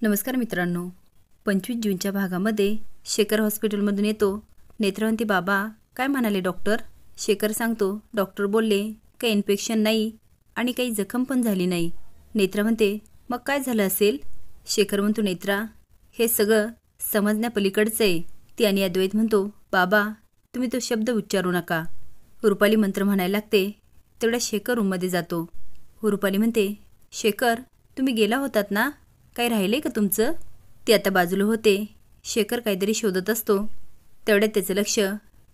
नमस्कार मित्रांनो, 25 जूनच्या भागामध्ये शेखर हॉस्पिटलमधून येतो नेत्रवंती बाबा. काय म्हणाले डॉक्टर? शेखर सांगतो, डॉक्टर बोलले काही इन्फेक्शन नाही आणि काही जखम पण झाली नाही. नेत्रा म्हणते, मग काय झालं असेल? शेखर म्हणतो, नेत्रा हे सगळं समजण्यापलीकडचं आहे. ती आणि अद्वैत म्हणतो, बाबा तुम्ही तो शब्द उच्चारू नका. रुपाली मंत्र म्हणायला लागते. तेवढ्या शेखर रूममध्ये जातो. रुपाली म्हणते, शेखर तुम्ही गेला होतात ना, काही राहिले का तुमचं? ते आता बाजूला होते. शेखर काहीतरी शोधत असतो. तेवढ्यात त्याचं लक्ष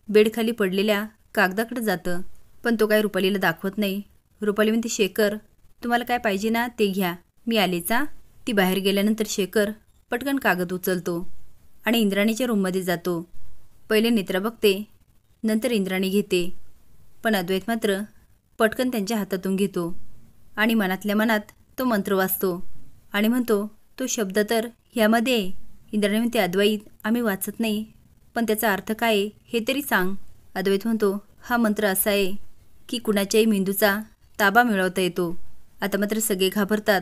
बेडखाली पडलेल्या कागदाकडे जातं, पण तो काही रुपालीला दाखवत नाही. रुपाली म्हणते, शेखर तुम्हाला काय पाहिजे ना ते घ्या, मी आलेचा. ती बाहेर गेल्यानंतर शेखर पटकन कागद उचलतो आणि इंद्राणीच्या रूममध्ये जातो. पहिले नेत्रा बघते, नंतर इंद्राणी घेते, पण अद्वैत मात्र पटकन त्यांच्या हातातून घेतो आणि मनातल्या मनात तो मंत्र वाचतो आणि म्हणतो, तो शब्द तर ह्यामध्ये आहे. इंद्राणी म्हणते, अद्वैत आम्ही वाचत नाही, पण त्याचा अर्थ काय आहे हे तरी सांग. अद्वैत म्हणतो, हा मंत्र असा आहे की कुणाच्याही मेंदूचा ताबा मिळवता येतो. आता मात्र सगळे घाबरतात.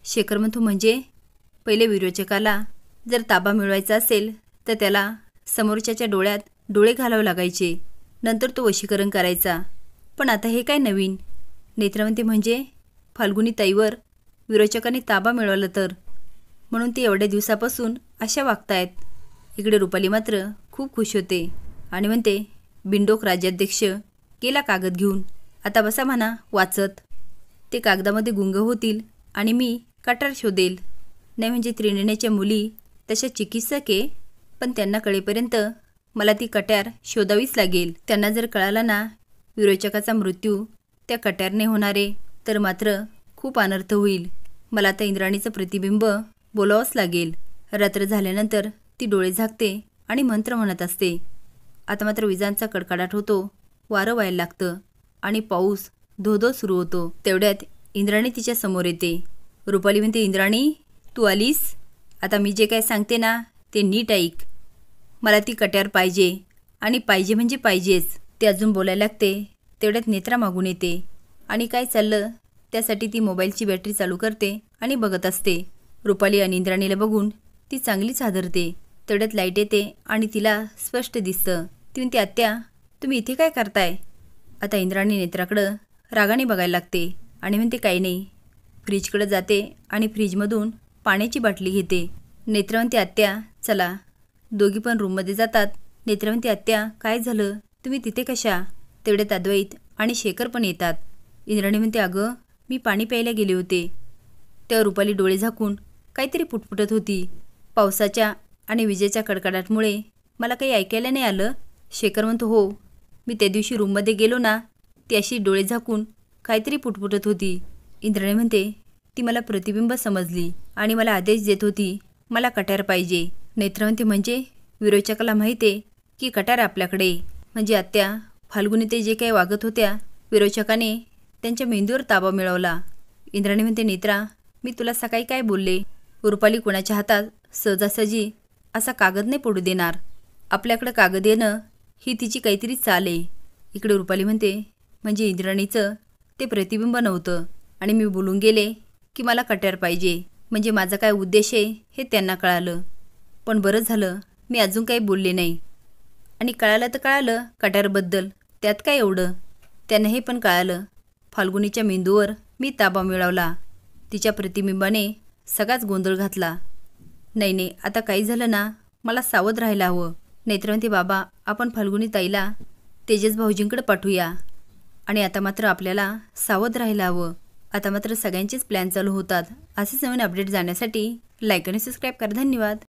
शेखर म्हणतो, म्हणजे पहिले विरोचकाला जर ताबा मिळवायचा असेल तर त्याला समोरच्याच्या डोळ्यात डोळे घालावे लागायचे, नंतर तो वशीकरण करायचा. पण आता हे काय नवीन? नेत्रा म्हणते, म्हणजे फाल्गुनी ताईवर विरोचकाने ताबा मिळवला तर, म्हणून ते एवढ्या दिवसापासून अशा वागतायत. इकडे रुपाली मात्र खूप खुश होते आणि म्हणते, बिंडोक राज्याध्यक्ष गेला कागद घेऊन, आता बसा म्हणा वाचत. ते कागदामध्ये गुंग होतील आणि मी कटार शोधेल. नाही म्हणजे त्रिनयनाच्या मुली तशा चिकित्सक आहे, पण त्यांना कळेपर्यंत मला ती कट्यार शोधावीच लागेल. त्यांना जर कळाला ना विरोचकाचा मृत्यू त्या कट्यारने होणारे, तर मात्र खूप अनर्थ होईल. मला आता इंद्राणीचं प्रतिबिंब बोलावंच लागेल. रात्र झाल्यानंतर ती डोळे झाकते आणि मंत्र म्हणत असते. आता मात्र विजांचा कडकडाट होतो, वारं व्हायला लागतं आणि पाऊस धो सुरू होतो. तेवढ्यात इंद्राणी तिच्या समोर येते. रुपाली म्हणते, इंद्राणी तू आलीस? आता मी जे काय सांगते ना ते नीट ऐक. मला ती कट्यार पाहिजे आणि पाहिजे म्हणजे पाहिजेच. ते अजून बोलायला लागते. तेवढ्यात नेत्रा मागून येते आणि काय चाललं त्यासाठी ती मोबाईलची बॅटरी चालू करते आणि बघत असते. रुपाली आणि इंद्राणीला बघून ती चांगलीच हादरते. तेवढ्यात लाईट येते आणि तिला स्पष्ट दिसतं. ती म्हणते, आत्या तुम्ही इथे काय करताय? आता इंद्राणी नेत्राकडं रागाने बघायला लागते आणि म्हणते, काही नाही. फ्रीजकडे जाते आणि फ्रीजमधून पाण्याची बाटली घेते. नेत्रा म्हणते, आत्या चला. दोघी पण रूममध्ये जातात. नेत्रा म्हणते, आत्या काय झालं, तुम्ही तिथे कशा? तेवढ्यात अद्वैत आणि शेखर पण येतात. इंद्राणी म्हणते, अगं मी पाणी प्यायला गेले होते. तेव्हा रुपाली डोळे झाकून काहीतरी पुटपुटत होती. पावसाच्या आणि विजेच्या कडकडाटमुळे मला काही ऐकायला नाही आलं. शेखर म्हणतो, हो मी त्या दिवशी रूममध्ये गेलो ना, ती अशी डोळे झाकून काहीतरी पुटपुटत होती. इंद्राणी म्हणते, ती मला प्रतिबिंब समजली आणि मला आदेश देत होती मला कट्यार पाहिजे. नेत्रा म्हणते, म्हणजे विरोचकाला माहिती आहे की कट्यार आपल्याकडे? म्हणजे आत्या फाल्गुनी ते जे काही वागत होत्या, विरोचकाने त्यांच्या मेंदूवर ताबा मिळवला. इंद्राणी म्हणते, नेत्रा मी तुला सकाळी काय बोलले? रुपाली कोणाच्या हातात सहजासहजी असा कागद नाही पडू देणार. आपल्याकडं कागद येणं ही तिची काहीतरी चाल आहे. इकडे रुपाली म्हणते, म्हणजे इंद्राणीचं ते प्रतिबिंब नव्हतं आणि मी बोलून गेले की मला कट्यार पाहिजे, म्हणजे माझा काय उद्देश आहे हे त्यांना कळालं. पण बरं झालं मी अजून काही बोलले नाही. आणि कळालं तर कळालं कट्यारबद्दल, त्यात काय एवढं. त्यांना हे पण कळालं फाल्गुनीच्या मेंदूवर मी ताबा मिळवला. तिच्या प्रतिबिंबाने सगळाच गोंधळ घातला. नाही आता काही झालं ना मला सावध राहायला हवं. नेत्रा म्हणते, बाबा आपण फाल्गुनी ताईला तेजस भाऊजींकडे पाठवूया आणि आता मात्र आपल्याला सावध राहायला हवं. आता मात्र सगळ्यांचेच प्लॅन चालू होतात. असेच नवीन अपडेट जाण्यासाठी लाईक आणि सबस्क्राईब करा. धन्यवाद.